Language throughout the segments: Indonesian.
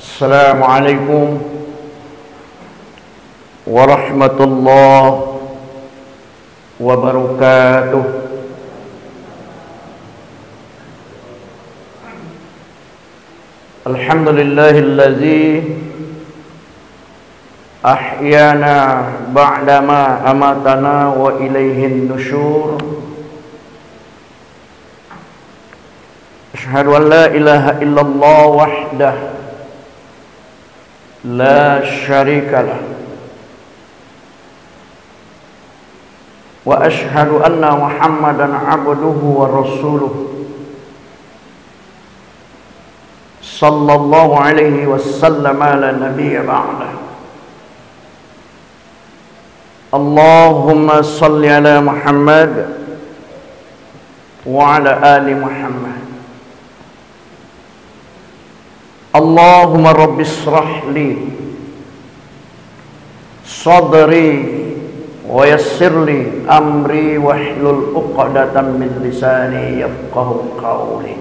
Assalamualaikum warahmatullahi wabarakatuh. Alhamdulillahillazi ahyana ba'dama amatana wa ilaihin nusyur. Asyhadu an la ilaha illallah wahdah la syarikalah wa asyhadu anna Muhammadan abduhu wa rasuluh sallallahu alaihi wasallam ala nabiyya ba'dah. Allahumma salli ala Muhammad wa ala ali Muhammad. Allahumma rabbi israh li sadri wa yassir li amri wahlul 'uqdatam min lisani yafqahu qawli.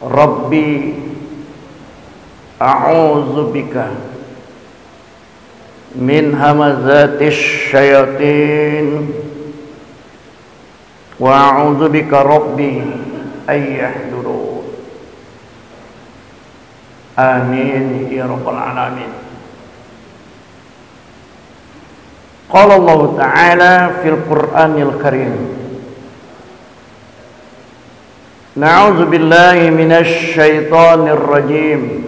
Rabbi a'udzu bika min hamazatis syayatin wa a'udzu bika rabbi ay yahdurun. Amin ya rabbal alamin. Qala Allah Ta'ala fil Qur'anil Karim, na'udzu billahi minasy syaithanir rajim.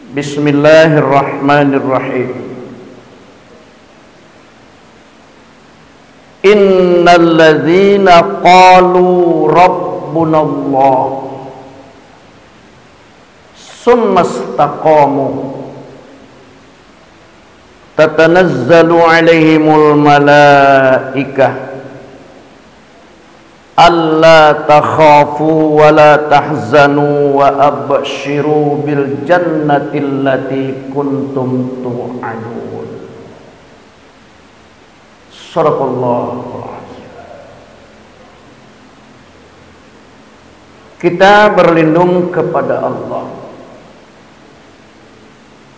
Bismillahirrahmanirrahim. Innal ladzina qalu rabbunallah summa istaqamu tatanazzalu alaihimul malaikah alla takhafu wa la tahzanu wa abshiru bil jannati allati kuntum tu'adun. Shadaqallahu azim. Kita berlindung kepada Allah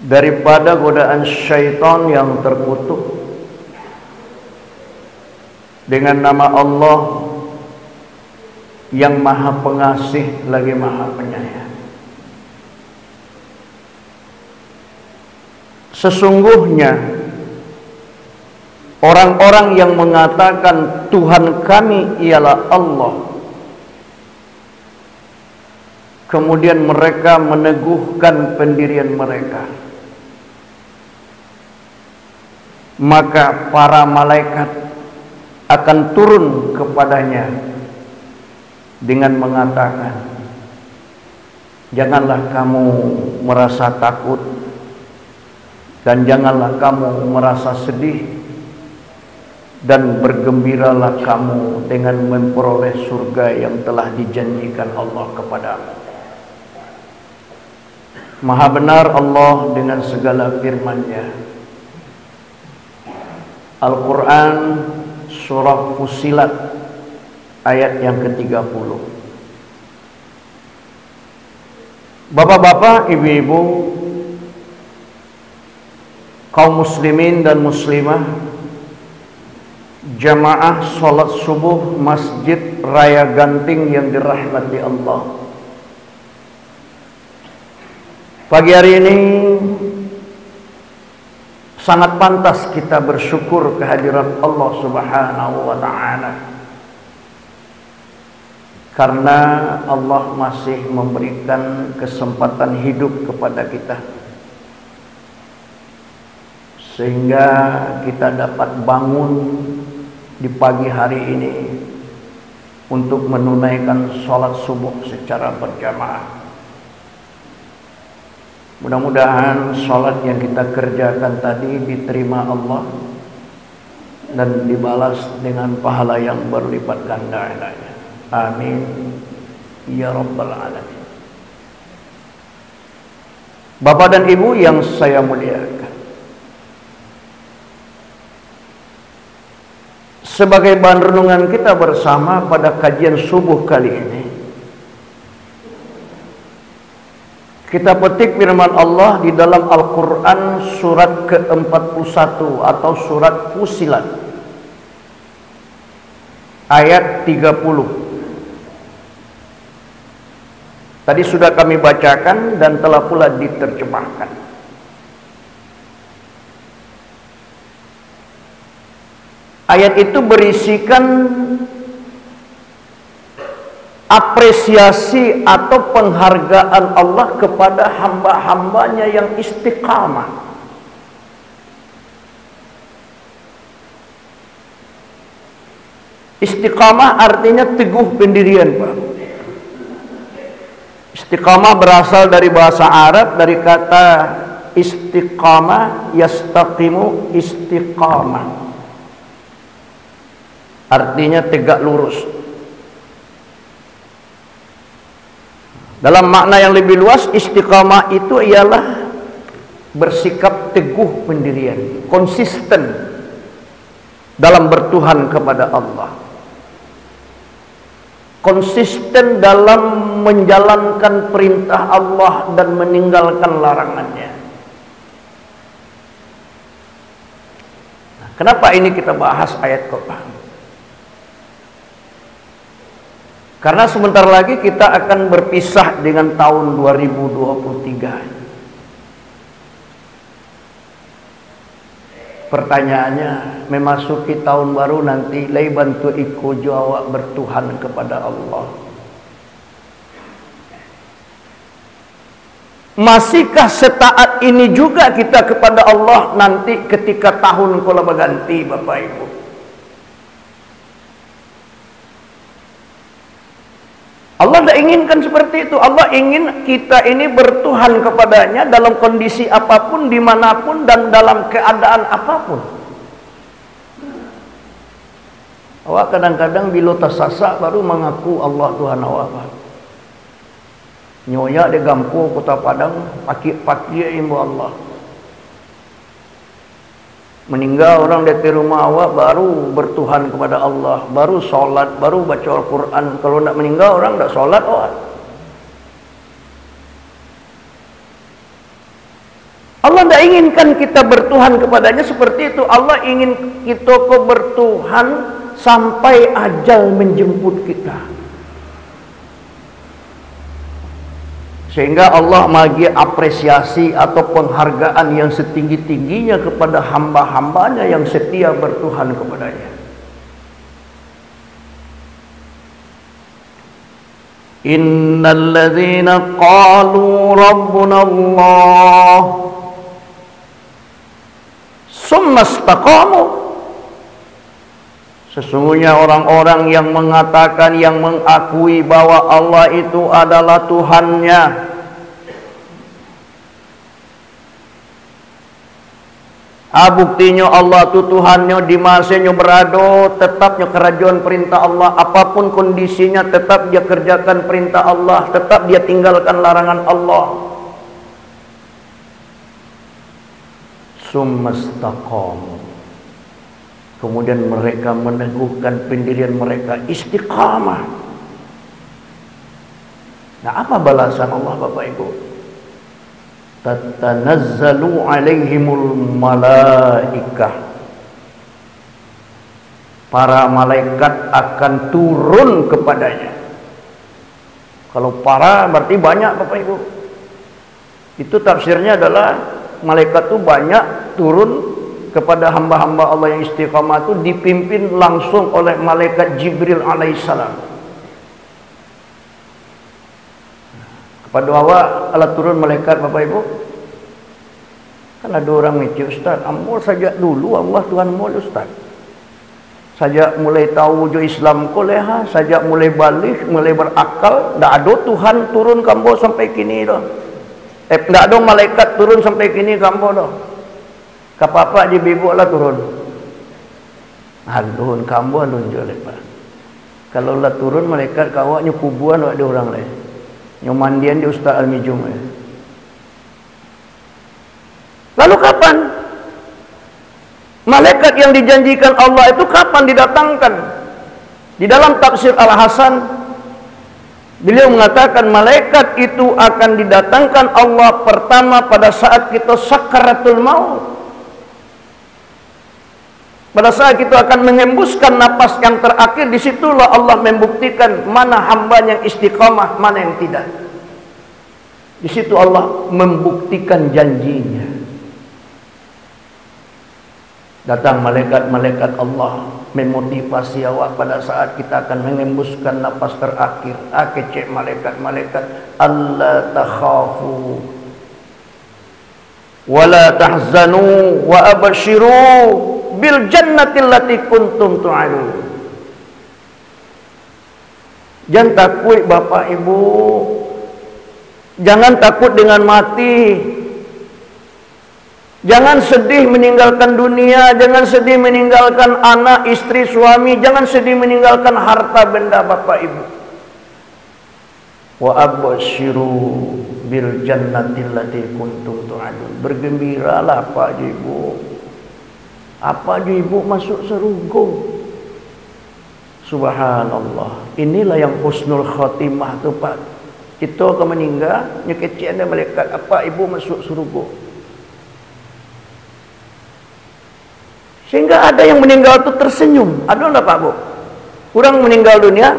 daripada godaan syaitan yang terkutuk dengan nama Allah yang maha pengasih lagi maha penyayang. Sesungguhnya orang-orang yang mengatakan Tuhan kami ialah Allah, kemudian mereka meneguhkan pendirian mereka, maka para malaikat akan turun kepadanya dengan mengatakan, janganlah kamu merasa takut dan janganlah kamu merasa sedih, dan bergembiralah kamu dengan memperoleh surga yang telah dijanjikan Allah kepadamu. Maha benar Allah dengan segala firman-Nya. Al-Quran surah Fussilat ayat yang ke-30. Bapak-bapak, ibu-ibu, kaum muslimin dan muslimah, jamaah salat subuh Masjid Raya Ganting yang dirahmati Allah. Pagi hari ini sangat pantas kita bersyukur kehadiran Allah Subhanahu wa Ta'ala, karena Allah masih memberikan kesempatan hidup kepada kita sehingga kita dapat bangun di pagi hari ini untuk menunaikan sholat subuh secara berjamaah. Mudah-mudahan sholat yang kita kerjakan tadi diterima Allah dan dibalas dengan pahala yang berlipat ganda. Amin ya rabbal alamin. Bapak dan Ibu yang saya muliakan, sebagai bahan renungan kita bersama pada kajian subuh kali ini, Kita petik firman Allah di dalam Al-Quran surat ke-41 atau surat Fussilat ayat 30. Tadi sudah kami bacakan dan telah pula diterjemahkan. Ayat itu berisikan apresiasi atau penghargaan Allah kepada hamba-hambanya yang istiqamah. Istiqamah artinya teguh pendirian, Pak. Istiqamah berasal dari bahasa Arab, dari kata istiqamah, yastaqimu, istiqamah. Artinya tegak lurus. Dalam makna yang lebih luas, istiqamah itu ialah bersikap teguh pendirian, konsisten dalam bertuhan kepada Allah, konsisten dalam menjalankan perintah Allah dan meninggalkan larangannya. Nah, kenapa ini kita bahas ayat Quran? Karena sebentar lagi kita akan berpisah dengan tahun 2023. Pertanyaannya, memasuki tahun baru nanti, lai bantu iku jawab bertuhan kepada Allah. Masihkah setaat ini juga kita kepada Allah nanti ketika tahun kala berganti, Bapak Ibu? Allah tidak inginkan seperti itu. Allah ingin kita ini bertuhan kepadanya dalam kondisi apapun, dimanapun, dan dalam keadaan apapun. Awak kadang-kadang bila tersasak baru mengaku Allah Tuhan awak. Nyonya di Gampo, Kota Padang, paki-paki imbu Allah. Meninggal orang dari rumah awak baru bertuhan kepada Allah, baru sholat, baru baca Al-Quran. Kalau tidak meninggal orang tidak sholat awak. Allah tidak inginkan kita bertuhan kepadanya seperti itu. Allah ingin kita bertuhan sampai ajal menjemput kita. Sehingga Allah bagi apresiasi atau penghargaan yang setinggi-tingginya kepada hamba-hambanya yang setia bertuhan kepadanya. Innal ladzina qalu rabbuna Allah summa istaqamu. Sesungguhnya orang-orang yang mengatakan, yang mengakui bahwa Allah itu adalah Tuhannya, buktinya Allah itu Tuhannya di masanya berada, tetapnya kerajaan perintah Allah, apapun kondisinya tetap dia kerjakan perintah Allah, tetap dia tinggalkan larangan Allah. Summastaqamu. Kemudian mereka meneguhkan pendirian mereka, istiqamah. Nah, apa balasan Allah, Bapak Ibu? Tatanazzalu alaihimul malaikah. Para malaikat akan turun kepadanya. Kalau para berarti banyak, Bapak Ibu. Itu tafsirnya adalah malaikat itu banyak turun kepada hamba-hamba Allah yang istiqamah itu, dipimpin langsung oleh malaikat Jibril alaihissalam. Kepada awak Allah turun malaikat, Bapak Ibu. Kan ada orang mikir, Ustaz, amul sajak dulu Allah Tuhan mul Ustaz. Sajak mulai tahu jo Islam ko leha, sajak mulai balik, mulai berakal, ndak ada Tuhan turun kambo sampai kini dah. Ndak ada malaikat turun sampai kini kambo dah. Kapapa di bibuk lah turun. Turun kambu alun je lepas. Kalau lah turun malaikat kawaknya kubuan ada orang lain. Nyomandian di Ustaz Al-Mijum. Lalu kapan malaikat yang dijanjikan Allah itu kapan didatangkan? Di dalam tafsir Al-Hasan Beliau mengatakan malaikat itu akan didatangkan Allah pertama pada saat kita sakaratul maut. Pada saat kita akan mengembuskan napas yang terakhir, disitulah Allah membuktikan mana hamba yang istiqamah, mana yang tidak. Di situ Allah membuktikan janjinya. Datang malaikat-malaikat Allah memotivasi awak pada saat kita akan mengembuskan napas terakhir. Kecek malaikat-malaikat, alla takhafu wala tahzanu wa abashiru bil jannati allati kuntum tu'adun. Jangan takut Bapak Ibu, jangan takut dengan mati. Jangan sedih meninggalkan dunia, jangan sedih meninggalkan anak, istri, suami, jangan sedih meninggalkan harta benda Bapak Ibu. Wa abashiru bil jannati allati kuntum tu'adun. Bergembiralah Pak Ibu. Apa Ibu masuk surga? Subhanallah. Inilah yang husnul khatimah tu Pak. Kita akan meninggal, nyekecian malaikat, apa Ibu masuk surga? Sehingga ada yang meninggal itu tersenyum. Ada enggak Pak Bu? Kurang meninggal dunia,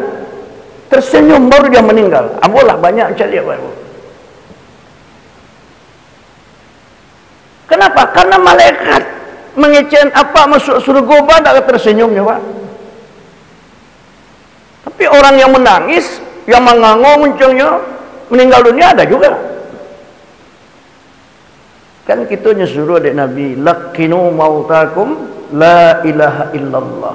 tersenyum baru dia meninggal. Apalah banyak cari Pak Bu. Kenapa? Karena malaikat mengecewakan apa masuk surga pada tersenyumnya Pak. Tapi orang yang menangis, yang mengangong munculnya meninggal dunia ada juga. Kan kita nyuruh dari Nabi, laqinu mautakum la ilaha illallah.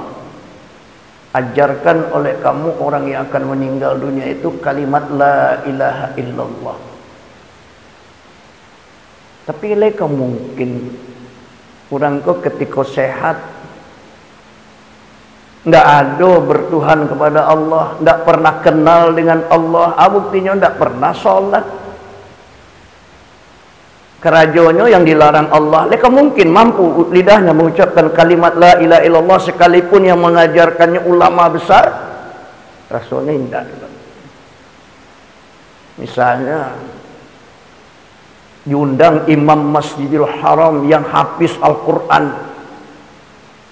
Ajarkan oleh kamu orang yang akan meninggal dunia itu kalimat la ilaha illallah. Tapi mereka mungkin orang kau ketika sehat tidak ada bertuhan kepada Allah, tidak pernah kenal dengan Allah, buktinya tidak pernah sholat. Kerajaannya yang dilarang Allah, mereka mungkin mampu lidahnya mengucapkan kalimat la ilaha illallah sekalipun yang mengajarkannya ulama besar, rasanya tidak. Misalnya diundang imam Masjidil Haram yang hafiz Al-Quran,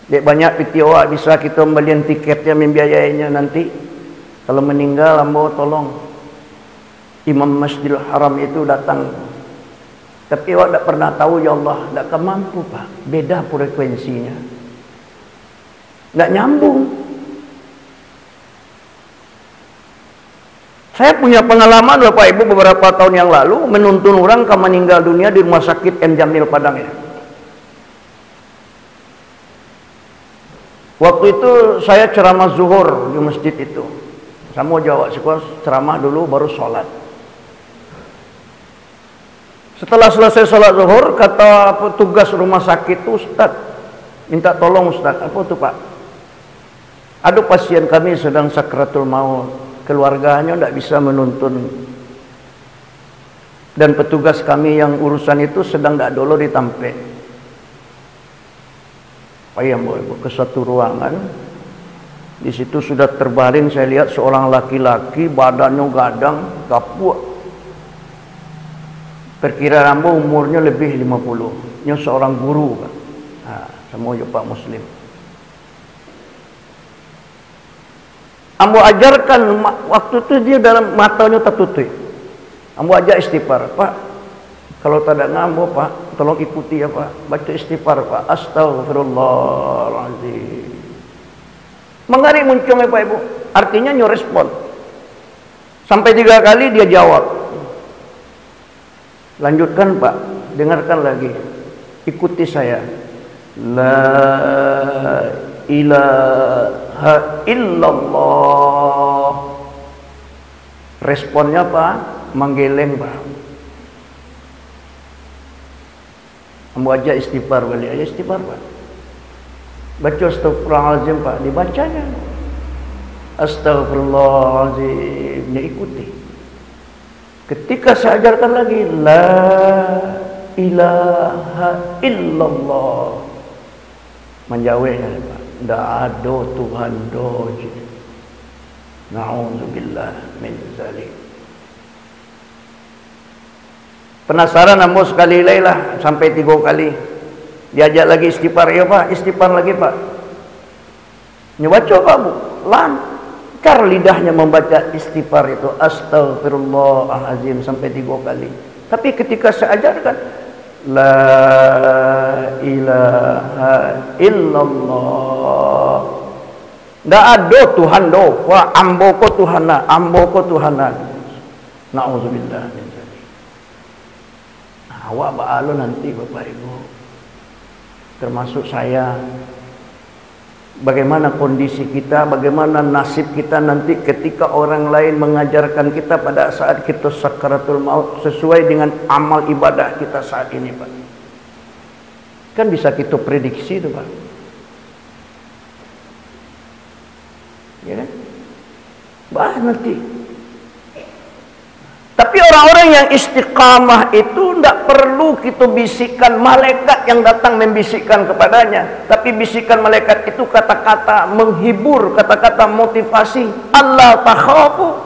dek banyak pitiwa bisa kita belian tiketnya membiayainya nanti. Kalau meninggal, ambo tolong imam Masjidil Haram itu datang. Tapi awak tak pernah tahu, ya Allah, tak akan mampu Pak. Beda frekuensinya, tak nyambung. Saya punya pengalaman Bapak Ibu beberapa tahun yang lalu menuntun orang ke meninggal dunia di rumah sakit M. Jamil Padang ya. Waktu itu saya ceramah zuhur di masjid itu. Saya mau jawab ceramah dulu baru sholat. Setelah selesai sholat zuhur, kata petugas rumah sakit itu, Ustaz, minta tolong Ustaz. Apa itu Pak? Ada pasien kami sedang sakratul maut, keluarganya tidak bisa menuntun, dan petugas kami yang urusan itu sedang tidak dulu ditampek. Payah Ibu ke satu ruangan, di situ sudah terbaring, saya lihat seorang laki-laki, badannya gadang, kapuk. Perkiraan ambo umurnya lebih 50. Nya seorang guru Pak. Semua Pak Muslim. Ambo ajarkan waktu itu dia dalam matanya tertutup. Ambo ajak istighfar, Pak. Kalau tak ada ngambo Pak, tolong ikuti ya Pak. Baca istighfar Pak. Astaghfirullahaladzim. Mengari munculnya Pak Ibu. Artinya nyo respon. Sampai 3 kali dia jawab. Lanjutkan Pak, dengarkan lagi, ikuti saya. La ilaha illallah. Responnya Pak, menggeleng Pak. Ambo aja istighfar balik, aja istighfar Pak. Baca astagfirullahaladzim Pak, dibacanya. Astagfirullahaladzim, dia ikuti. Ketika saya ajarkan lagi la ilaha illallah, menjawabnya Pak, tidak ada Tuhan doji. Na'udzubillah min zalik. Penasaran ambo sekali lah sampai 3 kali. Diajak lagi istighfar, ya Pak, istighfar lagi Pak. Nyebaca Pak Bu, lancar lidahnya membaca istighfar itu, astagfirullahaladzim sampai 3 kali. Tapi ketika saya ajarkan la ilaha illallah, ndak ada Tuhan do, wah ambo ko Tuhana, ambo ko Tuhana. Na'udzubillah min dzalik. Awak ba'alo nanti Bapak Ibu, termasuk saya, bagaimana kondisi kita, bagaimana nasib kita nanti ketika orang lain mengajarkan kita pada saat kita sakaratul maut sesuai dengan amal ibadah kita saat ini Pak. Kan bisa kita prediksi itu Pak. Ya kan? Bah nanti. Tapi orang-orang yang istiqamah itu tidak perlu kita bisikkan malaikat yang datang membisikkan kepadanya. Tapi bisikan malaikat itu kata-kata menghibur, kata-kata motivasi. Allah takhafu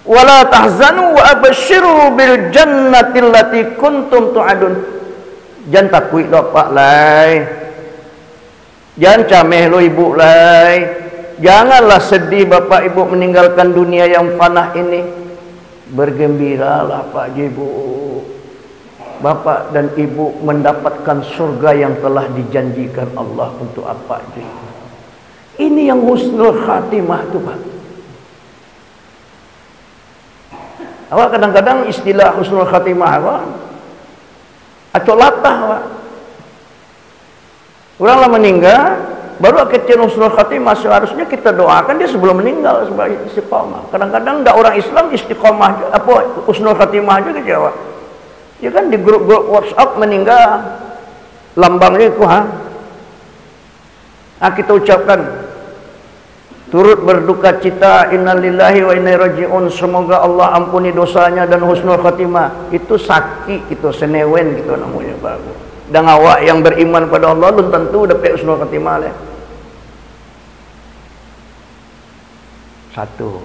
wa la tahzanu wa abshiru bil jannati allati kuntum tu'adun. Jangan takut lo Pak lai. Jangan cameh lo Ibu lai. Janganlah sedih Bapak Ibu meninggalkan dunia yang fanah ini. Bergembiralah Pak Ibu, Bapak dan Ibu mendapatkan surga yang telah dijanjikan Allah untuk apa Ibu. Ini yang husnul khatimah itu Pak. Awak kadang-kadang istilah husnul khatimah apa? Acok latah Pak. Oranglah meninggal baru kecil husnul khatimah, seharusnya kita doakan dia sebelum meninggal sebagai istiqomah. Kadang-kadang enggak orang Islam istiqomah apa husnul khatimah juga jawab. Ya kan di grup-grup WhatsApp meninggal lambangnya itu kita ucapkan turut berduka cita, innalillahi wa inna ilaihi raji'un, semoga Allah ampuni dosanya dan husnul khatimah. Itu sakit, itu senewen gitu namanya bagus. Dan awak yang beriman pada Allah belum tentu dapat husnul khatimah. Satu.